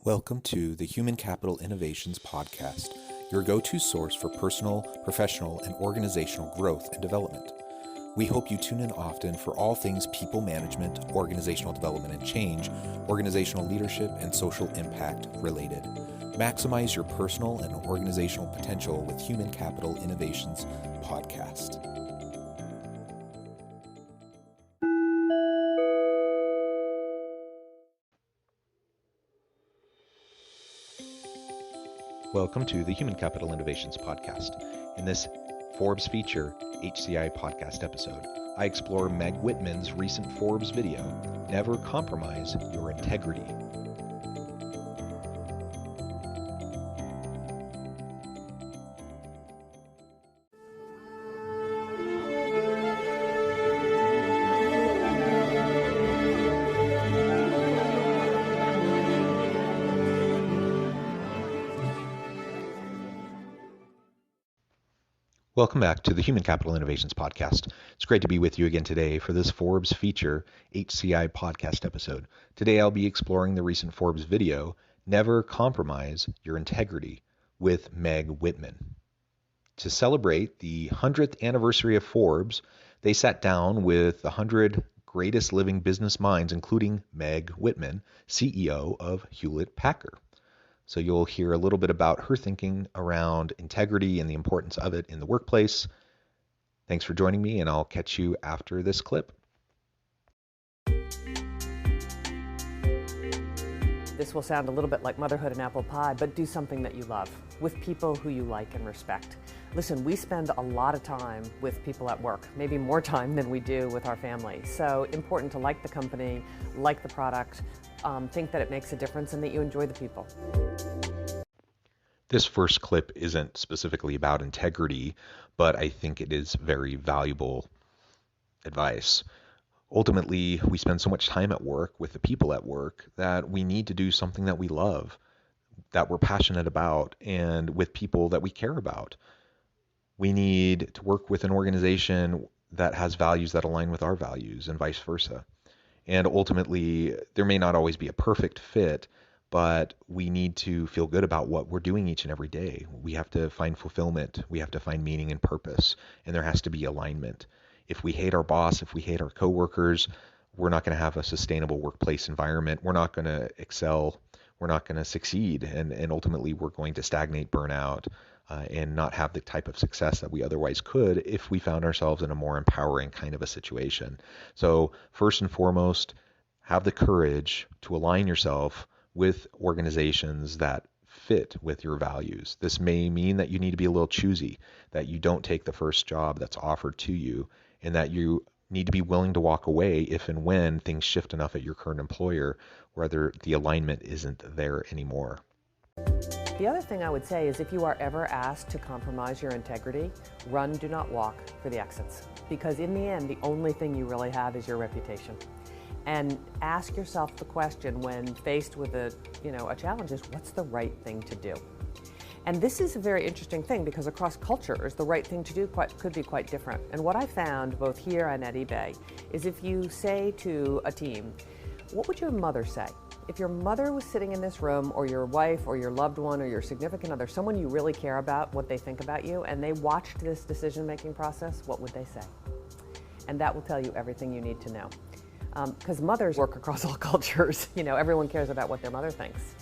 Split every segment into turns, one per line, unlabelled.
Welcome to the Human Capital Innovations Podcast, your go-to source for personal, professional, and organizational growth and development. We hope you tune in often for all things people management, organizational development and change, organizational leadership, and social impact related. Maximize your personal and organizational potential with Human Capital Innovations Podcast. Welcome to the Human Capital Innovations Podcast. In this Forbes feature HCI podcast episode, I explore Meg Whitman's recent Forbes video, Never Compromise Your Integrity. Welcome back to the Human Capital Innovations Podcast. It's great to be with you again today for this Forbes feature HCI podcast episode. Today I'll be exploring the recent Forbes video, Never Compromise Your Integrity, with Meg Whitman. To celebrate the 100th anniversary of Forbes, they sat down with the 100 greatest living business minds, including Meg Whitman, CEO of Hewlett-Packard. So you'll hear a little bit about her thinking around integrity and the importance of it in the workplace. Thanks for joining me, and I'll catch you after this clip.
This will sound a little bit like motherhood and apple pie, but do something that you love with people who you like and respect. Listen, we spend a lot of time with people at work, maybe more time than we do with our family. So important to like the company, like the product, think that it makes a difference and that you enjoy the people.
This first clip isn't specifically about integrity, but I think it is very valuable advice. Ultimately, we spend so much time at work with the people at work that we need to do something that we love, that we're passionate about, and with people that we care about. We need to work with an organization that has values that align with our values and vice versa. And ultimately, there may not always be a perfect fit, but we need to feel good about what we're doing each and every day. We have to find fulfillment. We have to find meaning and purpose, and there has to be alignment. If we hate our boss, if we hate our coworkers, we're not going to have a sustainable workplace environment. We're not going to excel. We're not going to succeed, and ultimately we're going to stagnate, burn out, and not have the type of success that we otherwise could if we found ourselves in a more empowering kind of a situation. So first and foremost, have the courage to align yourself with organizations that fit with your values. This may mean that you need to be a little choosy, that you don't take the first job that's offered to you, and that you need to be willing to walk away if and when things shift enough at your current employer, whether the alignment isn't there anymore.
The other thing I would say is if you are ever asked to compromise your integrity, run, do not walk for the exits. Because in the end, the only thing you really have is your reputation. And ask yourself the question when faced with a challenge is, what's the right thing to do? And this is a very interesting thing because across cultures, the right thing to do could be quite different. And what I found both here and at eBay is if you say to a team, what would your mother say? If your mother was sitting in this room, or your wife, or your loved one, or your significant other, someone you really care about, what they think about you, and they watched this decision-making process, what would they say? And that will tell you everything you need to know. Because mothers work across all cultures. Everyone cares about what their mother thinks.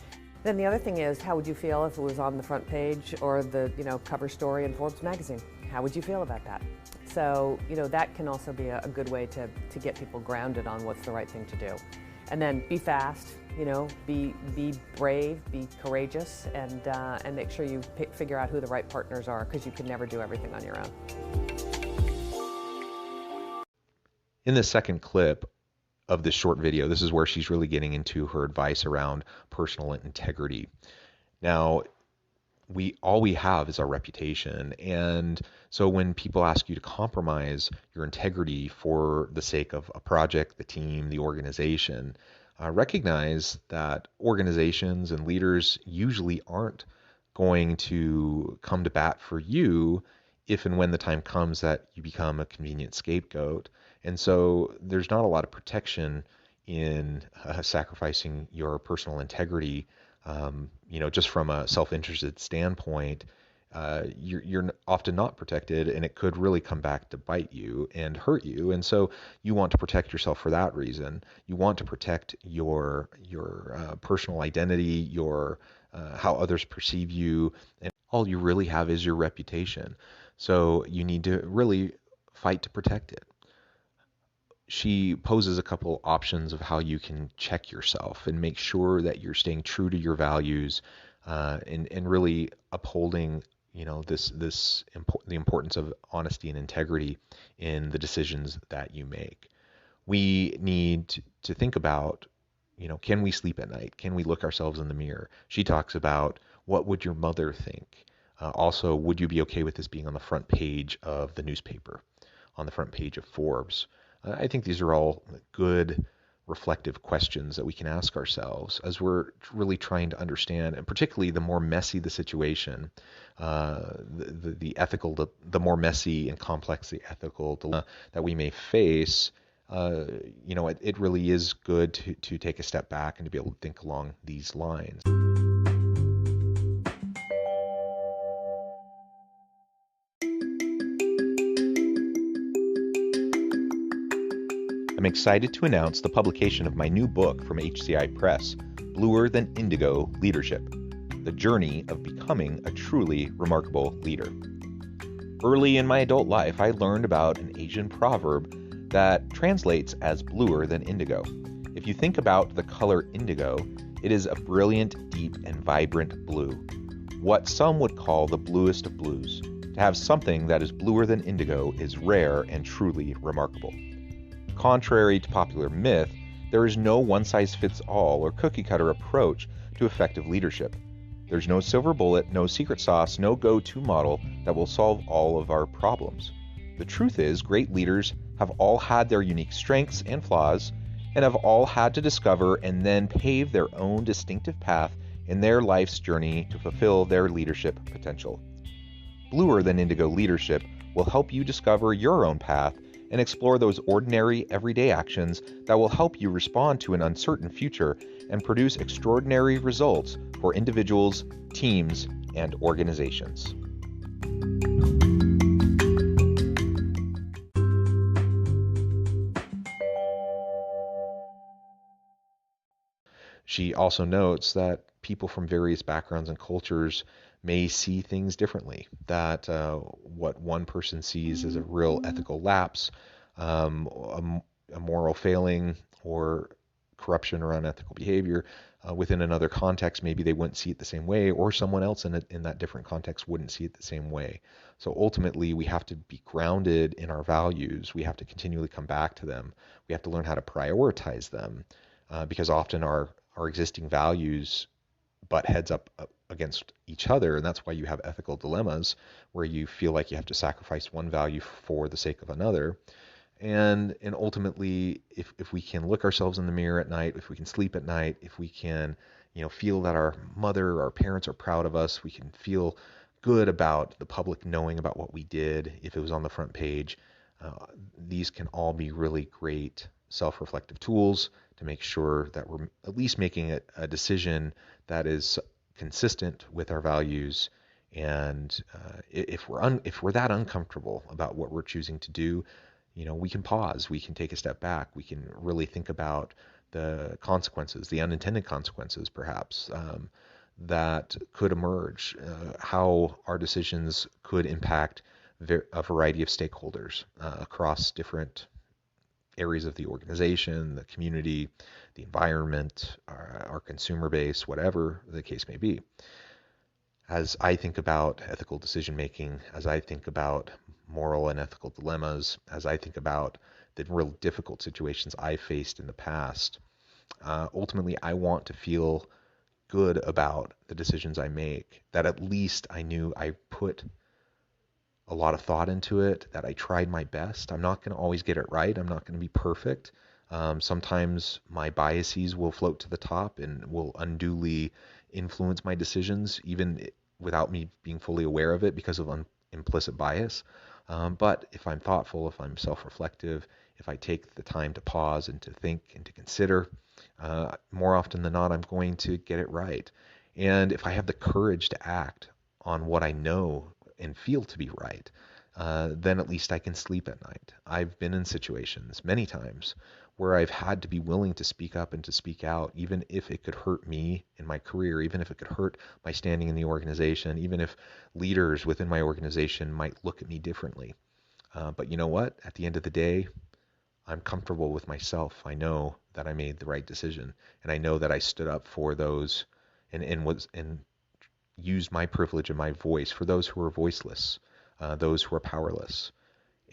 Then the other thing is, how would you feel if it was on the front page or the cover story in Forbes magazine? How would you feel about that? So that can also be a good way to get people grounded on what's the right thing to do. And then be fast, be brave, be courageous, and make sure you figure out who the right partners are, because you can never do everything on your own.
In the second clip of this short video, this is where she's really getting into her advice around personal integrity. Now, all we have is our reputation. And so when people ask you to compromise your integrity for the sake of a project, the team, the organization, recognize that organizations and leaders usually aren't going to come to bat for you if and when the time comes that you become a convenient scapegoat. And so there's not a lot of protection in sacrificing your personal integrity Just from a self-interested standpoint, you're often not protected, and it could really come back to bite you and hurt you. And so you want to protect yourself for that reason. You want to protect your personal identity, your how others perceive you, and all you really have is your reputation. So you need to really fight to protect it. She poses a couple options of how you can check yourself and make sure that you're staying true to your values, and really upholding, the importance of honesty and integrity in the decisions that you make. We need to think about, can we sleep at night? Can we look ourselves in the mirror? She talks about, what would your mother think? Also, would you be okay with this being on the front page of the newspaper, on the front page of Forbes? I think these are all good reflective questions that we can ask ourselves as we're really trying to understand, and particularly the more messy the situation, the more messy and complex the ethical dilemma that we may face. It really is good to take a step back and to be able to think along these lines. I'm excited to announce the publication of my new book from HCI Press, Bluer Than Indigo Leadership: The Journey of Becoming a Truly Remarkable Leader. Early in my adult life, I learned about an Asian proverb that translates as bluer than indigo. If you think about the color indigo, it is a brilliant, deep, and vibrant blue, what some would call the bluest of blues. To have something that is bluer than indigo is rare and truly remarkable. Contrary to popular myth, there is no one-size-fits-all or cookie-cutter approach to effective leadership. There's no silver bullet, no secret sauce, no go-to model that will solve all of our problems. The truth is, great leaders have all had their unique strengths and flaws, and have all had to discover and then pave their own distinctive path in their life's journey to fulfill their leadership potential. Bluer Than Indigo Leadership will help you discover your own path and explore those ordinary, everyday actions that will help you respond to an uncertain future and produce extraordinary results for individuals, teams, and organizations. She also notes that people from various backgrounds and cultures may see things differently, that what one person sees as a real ethical lapse, a moral failing, or corruption or unethical behavior, within another context, maybe they wouldn't see it the same way, or someone else in that different context wouldn't see it the same way. So ultimately, we have to be grounded in our values. We have to continually come back to them. We have to learn how to prioritize them, because often our existing values butt heads up against each other, and that's why you have ethical dilemmas where you feel like you have to sacrifice one value for the sake of another. And ultimately, if we can look ourselves in the mirror at night, if we can sleep at night, if we can feel that our mother, our parents are proud of us, we can feel good about the public knowing about what we did if it was on the front page. These can all be really great self-reflective tools to make sure that we're at least making a decision that is consistent with our values. And if we're that uncomfortable about what we're choosing to do, we can pause, we can take a step back, we can really think about the consequences, the unintended consequences perhaps, that could emerge, how our decisions could impact a variety of stakeholders across different areas of the organization, the community, the environment, our consumer base, whatever the case may be. As I think about ethical decision making, as I think about moral and ethical dilemmas, as I think about the real difficult situations I faced in the past, ultimately I want to feel good about the decisions I make, that at least I knew I put a lot of thought into it, that I tried my best. I'm not going to always get it right. I'm not going to be perfect. Sometimes my biases will float to the top and will unduly influence my decisions, even without me being fully aware of it because of implicit bias. But if I'm thoughtful, if I'm self-reflective, if I take the time to pause and to think and to consider, more often than not, I'm going to get it right. And if I have the courage to act on what I know and feel to be right, then at least I can sleep at night. I've been in situations many times where I've had to be willing to speak up and to speak out, even if it could hurt me in my career, even if it could hurt my standing in the organization, even if leaders within my organization might look at me differently. But you know what? At the end of the day, I'm comfortable with myself. I know that I made the right decision, and I know that I stood up for those and used my privilege and my voice for those who are voiceless, those who are powerless.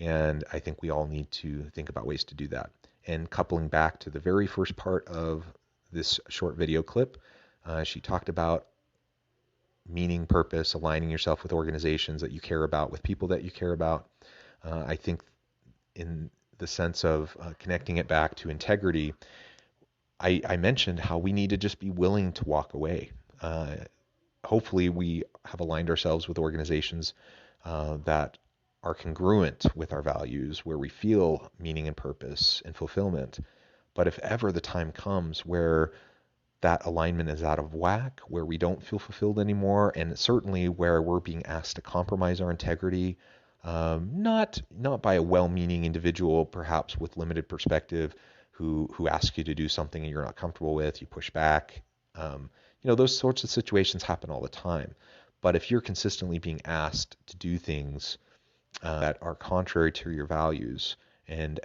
And I think we all need to think about ways to do that. And coupling back to the very first part of this short video clip, she talked about meaning, purpose, aligning yourself with organizations that you care about, with people that you care about. I think in the sense of connecting it back to integrity, I mentioned how we need to just be willing to walk away. Hopefully we have aligned ourselves with organizations that are congruent with our values, where we feel meaning and purpose and fulfillment. But if ever the time comes where that alignment is out of whack, where we don't feel fulfilled anymore, and certainly where we're being asked to compromise our integrity, not by a well-meaning individual, perhaps with limited perspective, who asks you to do something and you're not comfortable with, you push back. Those sorts of situations happen all the time. But if you're consistently being asked to do things that are contrary to your values and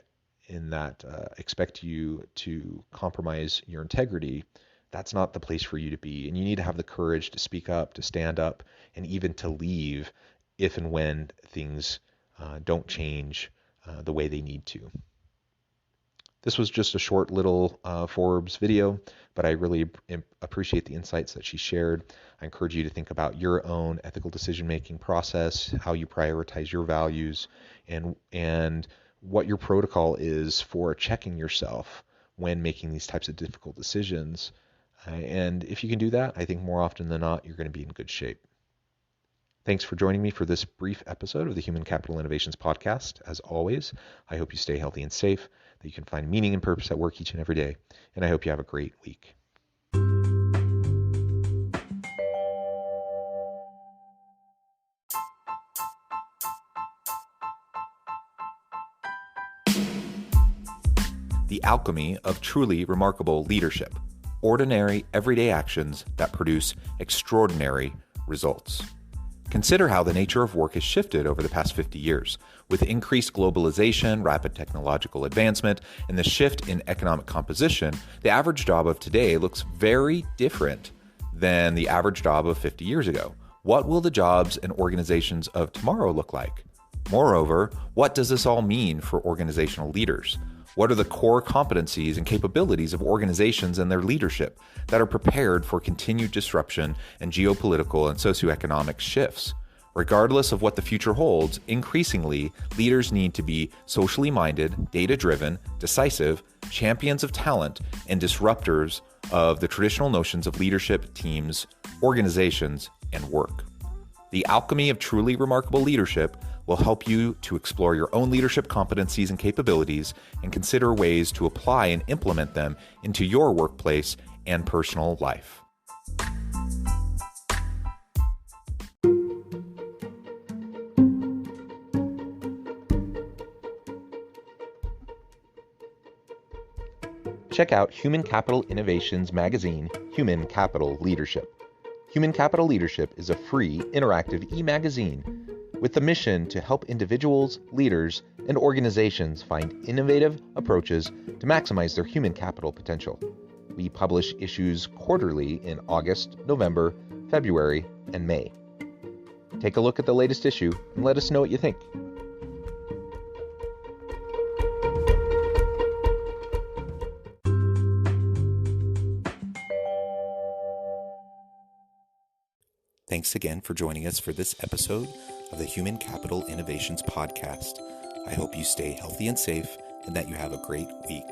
in that expect you to compromise your integrity, that's not the place for you to be. And you need to have the courage to speak up, to stand up, and even to leave if and when things don't change the way they need to. This was just a short little Forbes video, but I really appreciate the insights that she shared. I encourage you to think about your own ethical decision-making process, how you prioritize your values, and what your protocol is for checking yourself when making these types of difficult decisions. And if you can do that, I think more often than not, you're going to be in good shape. Thanks for joining me for this brief episode of the Human Capital Innovations Podcast. As always, I hope you stay healthy and safe, that you can find meaning and purpose at work each and every day, and I hope you have a great week. The alchemy of truly remarkable leadership. Ordinary, everyday actions that produce extraordinary results. Consider how the nature of work has shifted over the past 50 years. With increased globalization, rapid technological advancement, and the shift in economic composition, the average job of today looks very different than the average job of 50 years ago. What will the jobs and organizations of tomorrow look like? Moreover, what does this all mean for organizational leaders? What are the core competencies and capabilities of organizations and their leadership that are prepared for continued disruption and geopolitical and socioeconomic shifts? Regardless of what the future holds, increasingly, leaders need to be socially minded, data-driven, decisive, champions of talent, and disruptors of the traditional notions of leadership, teams, organizations, and work. The alchemy of truly remarkable leadership will help you to explore your own leadership competencies and capabilities and consider ways to apply and implement them into your workplace and personal life. Check out Human Capital Innovations magazine, Human Capital Leadership. Human Capital Leadership is a free, interactive e-magazine with the mission to help individuals, leaders, and organizations find innovative approaches to maximize their human capital potential. We publish issues quarterly in August, November, February, and May. Take a look at the latest issue and let us know what you think. Thanks again for joining us for this episode of the Human Capital Innovations Podcast. I hope you stay healthy and safe and that you have a great week.